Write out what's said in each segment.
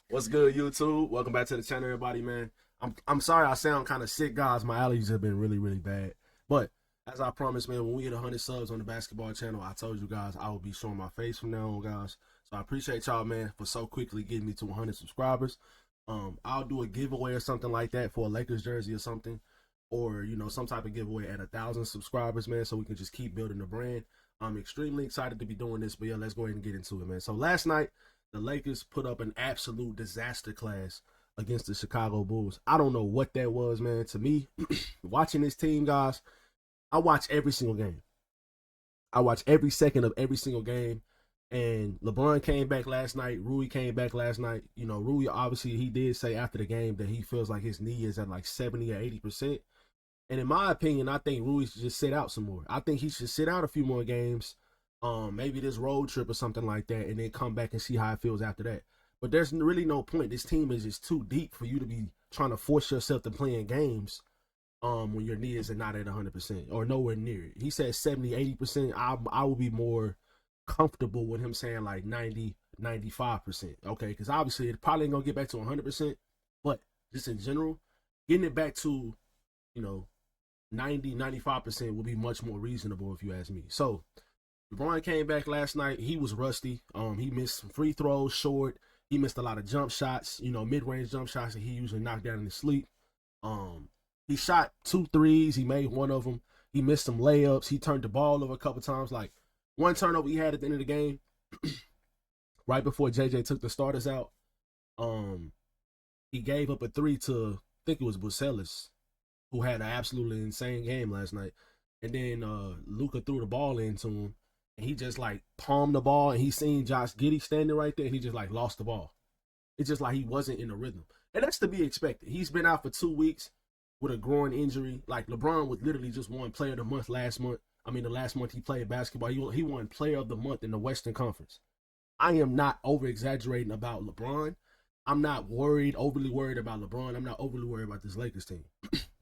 What's good, YouTube? Welcome back to the channel, everybody, man. I'm sorry I sound kind of sick, guys. My allergies have been really bad. But as I promised, man, when we hit 100 subs on the basketball channel, I told you guys I will be showing my face from now on, guys. So I appreciate y'all, man, for so quickly getting me to 100 subscribers. I'll do a giveaway or something like that for a Lakers jersey or something, or some type of giveaway at 1,000 subscribers, man, so we can just keep building the brand. I'm extremely excited to be doing this, but yeah, let's go ahead and get into it, man. So last night, the Lakers put up an absolute disaster class against the Chicago Bulls. I don't know what that was, man. To me, watching this team, guys, I watch every single game. I watch every second of every single game. And LeBron came back last night. Rui came back last night. Rui, obviously, he did say after the game that he feels like his knee is at like 70 or 80%. And in my opinion, I think Rui should just sit out some more. I think he should sit out a few more games, maybe this road trip or something like that, and then come back and see how it feels after that. But there's really no point. This team is just too deep for you to be trying to force yourself to play in games when your knee is not at 100% or nowhere near it. He said 70, 80%. I will be more comfortable with him saying like 90, 95%. Okay, because obviously it probably ain't going to get back to 100%, but just in general, getting it back to, 90, 95% would be much more reasonable if you ask me. So LeBron came back last night. He was rusty. He missed some free throws short. He missed a lot of jump shots, mid-range jump shots that he usually knocked down in his sleep. He shot 2 threes. He made one of them. He missed some layups. He turned the ball over a couple times. Like one turnover he had at the end of the game, right before JJ took the starters out. He gave up a 3 to, I think it was Bucelis, who had an absolutely insane game last night. And then Luka threw the ball into him, and he just like palmed the ball, and he seen Josh Giddey standing right there, and he just like lost the ball. It's just like he wasn't in a rhythm. And that's to be expected. He's been out for 2 weeks with a groin injury. Like LeBron was literally just won player of the month last month. I mean, the last month he played basketball, he won player of the month in the Western Conference. I am not over-exaggerating about LeBron. I'm not overly worried about LeBron. I'm not overly worried about this Lakers team.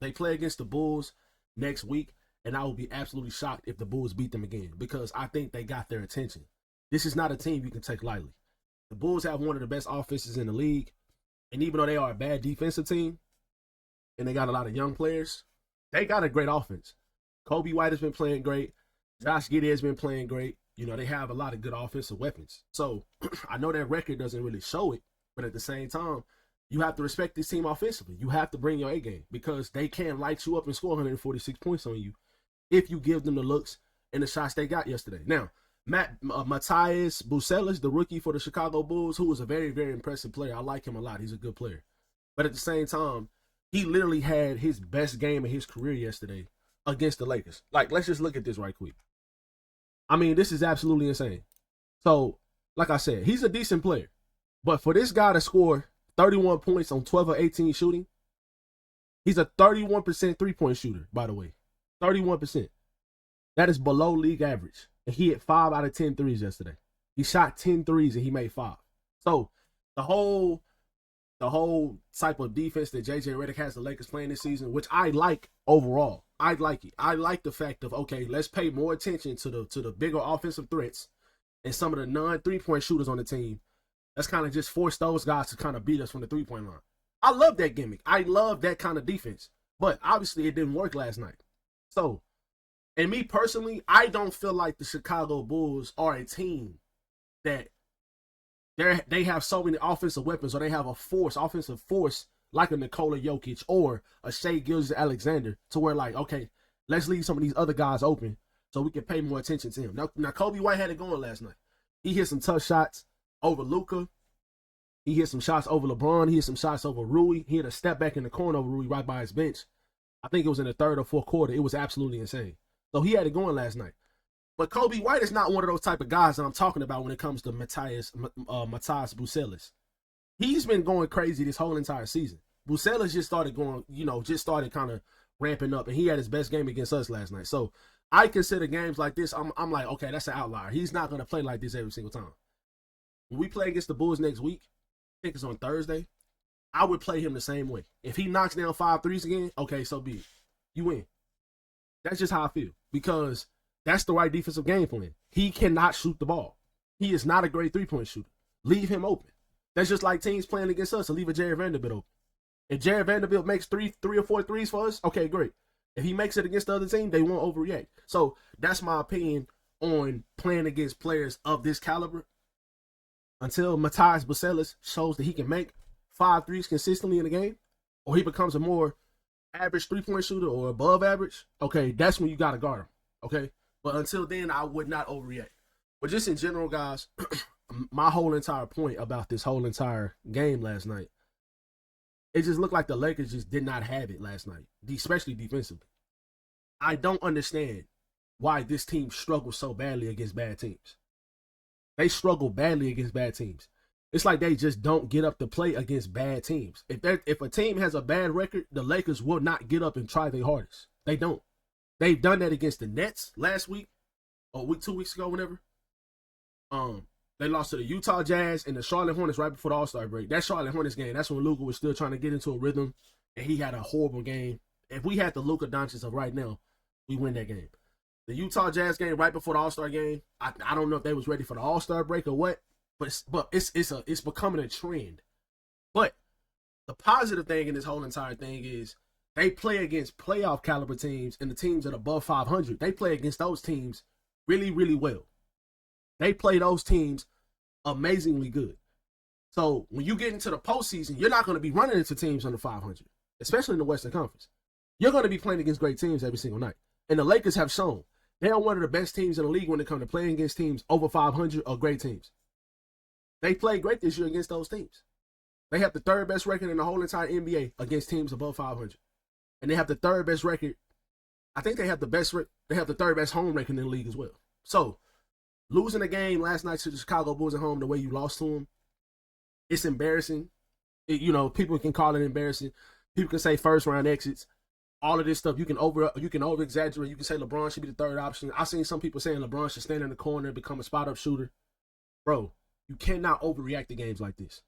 They play against the Bulls next week, and I will be absolutely shocked if the Bulls beat them again because I think they got their attention. This is not a team you can take lightly. The Bulls have one of the best offenses in the league, and even though they are a bad defensive team and they got a lot of young players, they got a great offense. Kobe White has been playing great. Josh Giddey has been playing great. They have a lot of good offensive weapons. So I know their record doesn't really show it, but at the same time, you have to respect this team offensively. You have to bring your A game because they can light you up and score 146 points on you if you give them the looks and the shots they got yesterday. Now, Matthias Bucelis, the rookie for the Chicago Bulls, who was a very impressive player. I like him a lot. He's a good player. But at the same time, he literally had his best game of his career yesterday against the Lakers. Like, let's just look at this right quick. I mean, this is absolutely insane. So, like I said, he's a decent player. But for this guy to score 31 points on 12 or 18 shooting, he's a 31% three-point shooter, by the way. 31%. That is below league average. And he hit 5 out of 10 threes yesterday. He shot 10 threes and he made 5. So the whole type of defense that JJ Redick has the Lakers playing this season, which I like overall. I like it. I like the fact of, okay, let's pay more attention to the bigger offensive threats and some of the non-3-point shooters on the team. Let's kind of just force those guys to kind of beat us from the 3-point line. I love that gimmick. I love that kind of defense. But obviously it didn't work last night. So, and me personally, I don't feel like the Chicago Bulls are a team that they have so many offensive weapons, or they have offensive force like a Nikola Jokic or a Shai Gilgeous-Alexander to where like, okay, let's leave some of these other guys open so we can pay more attention to him. Now Kobe White had it going last night. He hit some tough shots over Luka. He hit some shots over LeBron. He hit some shots over Rui. He hit a step back in the corner over Rui right by his bench. I think it was in the third or fourth quarter. It was absolutely insane. So he had it going last night. But Kobe White is not one of those type of guys that I'm talking about when it comes to Matthias Bucelis. He's been going crazy this whole entire season. Bucelis just started going, kind of ramping up, and he had his best game against us last night. So I consider games like this, I'm like, okay, that's an outlier. He's not going to play like this every single time. When we play against the Bulls next week, I think it's on Thursday, I would play him the same way. If he knocks down 5 threes again, okay, so be it. You win. That's just how I feel because that's the right defensive game plan. He cannot shoot the ball. He is not a great 3-point shooter. Leave him open. That's just like teams playing against us to leave a Jared Vanderbilt open. If Jared Vanderbilt makes three or four threes for us, okay, great. If he makes it against the other team, they won't overreact. So that's my opinion on playing against players of this caliber. Until Matthias Bucelis shows that he can make 5 threes consistently in a game, or he becomes a more average three-point shooter or above average, okay, that's when you got to guard him, okay? But until then, I would not overreact. But just in general, guys, my whole entire point about this whole entire game last night, it just looked like the Lakers just did not have it last night, especially defensively. I don't understand why this team struggles so badly against bad teams. They struggle badly against bad teams. It's like they just don't get up to play against bad teams. If a team has a bad record, the Lakers will not get up and try their hardest. They don't. They've done that against the Nets last week, or 2 weeks ago, whenever. They lost to the Utah Jazz and the Charlotte Hornets right before the All-Star break. That Charlotte Hornets game, that's when Luka was still trying to get into a rhythm, and he had a horrible game. If we had the Luka Doncic of right now, we win that game. The Utah Jazz game right before the All-Star game, I don't know if they was ready for the All-Star break or what, but it's becoming a trend. But the positive thing in this whole entire thing is they play against playoff caliber teams and the teams that are above 500. They play against those teams really, really well. They play those teams amazingly good. So when you get into the postseason, you're not going to be running into teams under 500, especially in the Western Conference. You're going to be playing against great teams every single night. And the Lakers have shown they are one of the best teams in the league when it comes to playing against teams over 500 or great teams. They played great this year against those teams. They have the third best record in the whole entire NBA against teams above 500. And they have the third best record. I think they have the third best home record in the league as well. So losing a game last night to the Chicago Bulls at home the way you lost to them, it's embarrassing. People can call it embarrassing. People can say first round exits. All of this stuff, you can over exaggerate. You can say LeBron should be the third option. I've seen some people saying LeBron should stand in the corner and become a spot up shooter. Bro, you cannot overreact to games like this.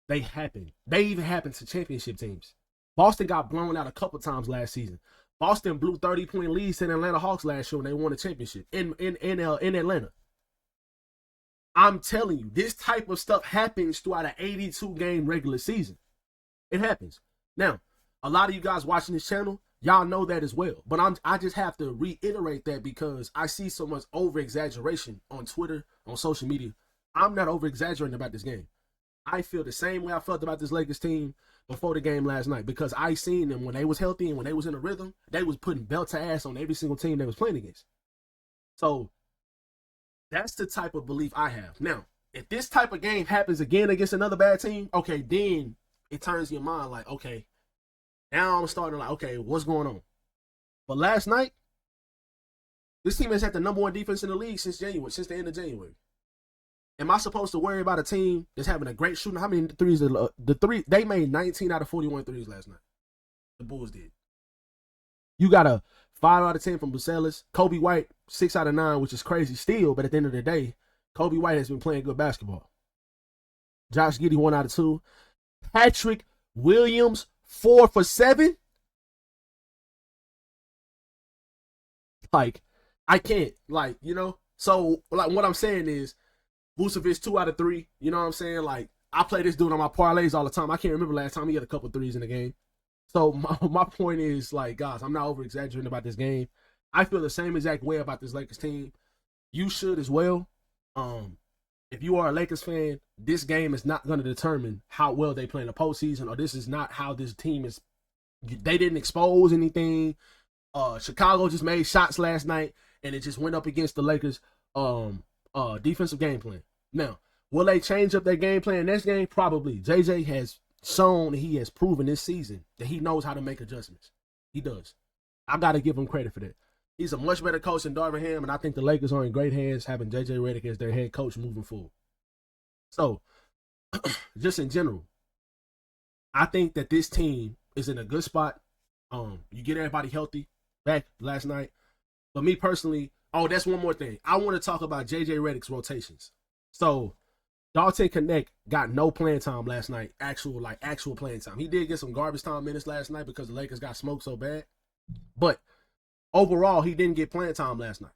They happen. They even happen to championship teams. Boston got blown out a couple times last season. Boston blew 30-point leads to the Atlanta Hawks last year when they won a championship in Atlanta. I'm telling you, this type of stuff happens throughout an 82-game regular season. It happens. Now, a lot of you guys watching this channel, y'all know that as well. But I just have to reiterate that because I see so much over-exaggeration on Twitter, on social media. I'm not over-exaggerating about this game. I feel the same way I felt about this Lakers team before the game last night because I seen them when they was healthy and when they was in a rhythm, they was putting belt to ass on every single team they was playing against. So that's the type of belief I have. Now, if this type of game happens again against another bad team, okay, then it turns your mind like, okay, now I'm starting like, okay, what's going on? But last night, this team has had the number 1 defense in the league since the end of January. Am I supposed to worry about a team that's having a great shooting? How many threes? They made 19 out of 41 threes last night. The Bulls did. You got a 5 out of 10 from Bucelis. Kobe White, 6 out of 9, which is crazy still. But at the end of the day, Kobe White has been playing good basketball. Josh Giddey, 1 out of 2. Patrick Williams, 4 for 7. Like, I can't. So, what I'm saying is, Vucevic 2 out of 3. You know what I'm saying? Like, I play this dude on my parlays all the time. I can't remember last time he had a couple threes in the game. So my point is, like, guys, I'm not over exaggerating about this game. I feel the same exact way about this Lakers team. You should as well. If you are a Lakers fan, this game is not going to determine how well they play in the postseason, or this is not how this team is. They didn't expose anything. Chicago just made shots last night, and it just went up against the Lakers. Defensive game plan. Now, will they change up their game plan next game? Probably. JJ has shown, he has proven this season that he knows how to make adjustments. He does. I got to give him credit for that. He's a much better coach than Darvin Ham, and I think the Lakers are in great hands having JJ Redick as their head coach moving forward. So, just in general, I think that this team is in a good spot. You get everybody healthy back last night. But me personally, that's one more thing. I want to talk about JJ Redick's rotations. So, Dalton Connect got no playing time last night, actual playing time. He did get some garbage time minutes last night because the Lakers got smoked so bad. But overall, he didn't get playing time last night.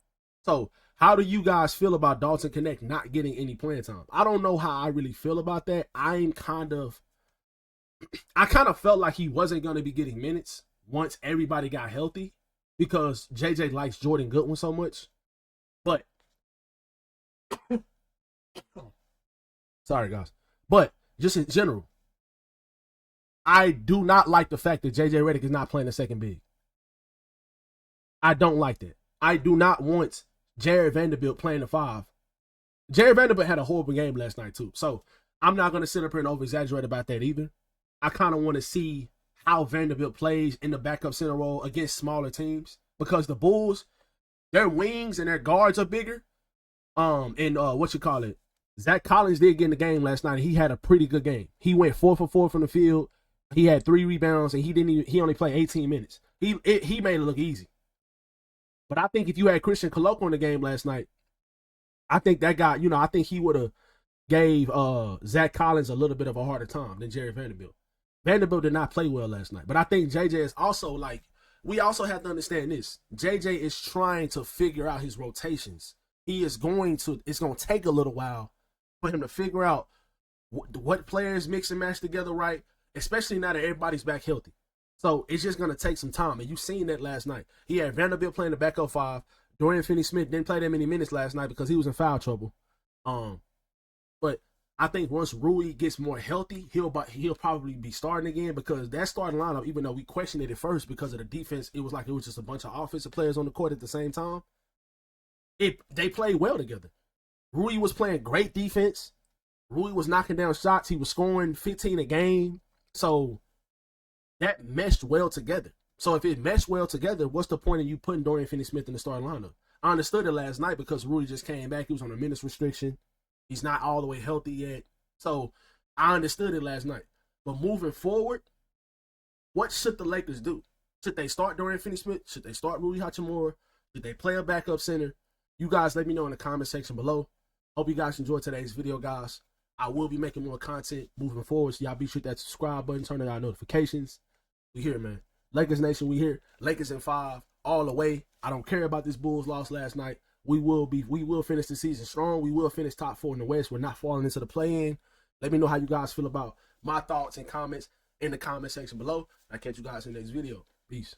So, How do you guys feel about Dalton Connect not getting any playing time? I don't know how I really feel about that. I kind of felt like he wasn't going to be getting minutes once everybody got healthy because JJ likes Jordan Goodwin so much. But sorry guys. But just in general, I do not like the fact that JJ Redick is not playing the second big. I don't like that. I do not want Jared Vanderbilt playing the 5. Jared Vanderbilt had a horrible game last night too. So I'm not going to sit up here and over-exaggerate about that either. I kind of want to see how Vanderbilt plays in the backup center role against smaller teams because the Bulls, their wings and their guards are bigger. Zach Collins did get in the game last night. He had a pretty good game. He went 4 for 4 from the field. He had 3 rebounds and he only played 18 minutes. He made it look easy. But I think if you had Christian Koloko in the game last night, I think that guy, I think he would have gave Zach Collins a little bit of a harder time than Jared Vanderbilt. Vanderbilt did not play well last night. But I think JJ is also we also have to understand this. JJ is trying to figure out his rotations. It's going to take a little while for him to figure out what players mix and match together right, especially now that everybody's back healthy. So it's just going to take some time. And you've seen that last night. He had Vanderbilt playing the backup 5. Dorian Finney-Smith didn't play that many minutes last night because he was in foul trouble. But I think once Rui gets more healthy, he'll probably be starting again because that starting lineup, even though we questioned it at first because of the defense, it was just a bunch of offensive players on the court at the same time. They played well together. Rui was playing great defense. Rui was knocking down shots. He was scoring 15 a game. So that meshed well together. So if it meshed well together, what's the point of you putting Dorian Finney-Smith in the starting lineup? I understood it last night because Rui just came back. He was on a minutes restriction. He's not all the way healthy yet. So I understood it last night. But moving forward, what should the Lakers do? Should they start Dorian Finney-Smith? Should they start Rui Hachimura? Should they play a backup center? You guys let me know in the comment section below. Hope you guys enjoyed today's video, guys. I will be making more content moving forward. So y'all be sure that subscribe button, turn on our notifications. We here, man. Lakers Nation, we here. Lakers in 5, all the way. I don't care about this Bulls loss last night. We will finish the season strong. We will finish top 4 in the West. We're not falling into the play-in. Let me know how you guys feel about my thoughts and comments in the comment section below. I'll catch you guys in the next video. Peace.